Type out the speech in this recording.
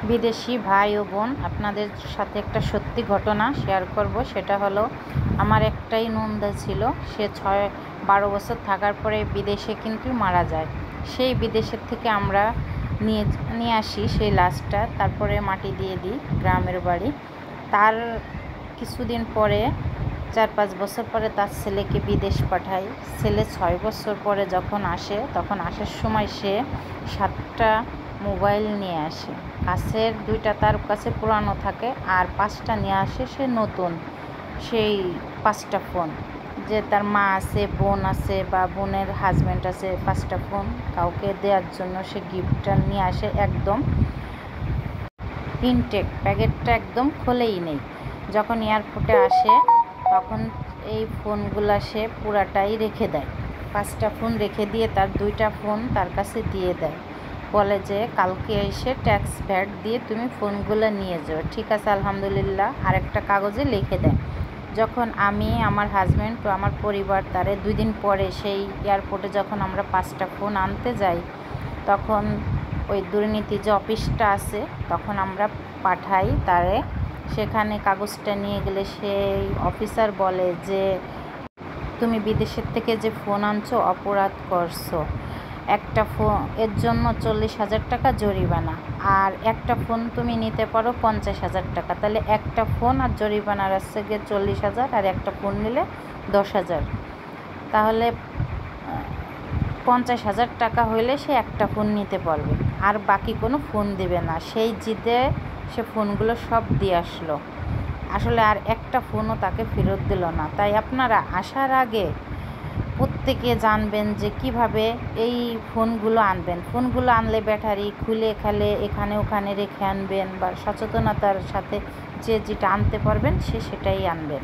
বিদেশি ভাই ও বোন, আপনাদের সাথে একটা সত্যি ঘটনা শেয়ার করব। সেটা হলো, আমার একটাই নন্দা ছিল। সে 12 বছর থাকার পরে বিদেশে কিন্তু মারা যায়। সেই বিদেশের থেকে আমরা নিয়ে আসি সেই লাশটা, তারপরে মাটি দিয়ে দিই গ্রামের বাড়ি। তার কিছুদিন পরে 4-5 বছর পরে তার ছেলেকে বিদেশ পাঠাই। ছেলে 6 বছর পরে যখন আসে, তখন আসার সময় সে 7টা মোবাইল নিয়ে আসে। কাছের 2টা তার কাছে পুরানো থাকে, আর 5টা নিয়ে আসে সে নতুন। সেই 5টা ফোন, যে তার মা আছে, বোন আছে, বা বোনের হাজব্যান্ড আছে, 5টা ফোন কাউকে দেওয়ার জন্য সে গিফটটা নিয়ে আসে। একদম ইনটেক, প্যাকেটটা একদম খোলেই নেই। যখন এয়ারপোর্টে আসে তখন এই ফোনগুলা সে পুরাটাই রেখে দেয়। 5টা ফোন রেখে দিয়ে তার 2টা ফোন তার কাছে দিয়ে দেয়। বলে যে কালকে এসে ট্যাক্স ভ্যাট দিয়ে তুমি ফোনগুলো নিয়ে যাও। ঠিক আছে, আলহামদুলিল্লাহ। আরেকটা কাগজে লিখে দেয়। যখন আমি, আমার হাজব্যান্ড ও আমার পরিবার তারে 2 দিন পরে সেই এয়ারপোর্টে যখন আমরা 5টা ফোন আনতে যাই, তখন ওই দুর্নীতি যে অফিসটা আছে, তখন আমরা পাঠাই তারে। সেখানে কাগজটা নিয়ে গেলে সেই অফিসার বলে যে তুমি বিদেশের থেকে যে ফোন আনছো অপরাধ করছো। একটা ফোন এর জন্য 40,000 টাকা জরিমানা, আর একটা ফোন তুমি নিতে পারো 50,000 টাকা। তাহলে একটা ফোন আর জরিমানার আসছে গিয়ে 40,000, আর একটা ফোন নিলে 10,000। তাহলে 50,000 টাকা হইলে সে একটা ফোন নিতে পারবে, আর বাকি কোনো ফোন দেবে না। সেই জিদে সে ফোনগুলো সব দিয়ে আসলো। আসলে আর একটা ফোনও তাকে ফেরত দিল না। তাই আপনারা আসার আগে প্রত্যেকে জানবেন যে কিভাবে এই ফোনগুলো আনবেন। ফোনগুলো আনলে ব্যাটারি খুলে খেলে এখানে ওখানে রেখে আনবেন, বা সচেতনতার সাথে যে যেটা আনতে পারবেন সে সেটাই আনবেন।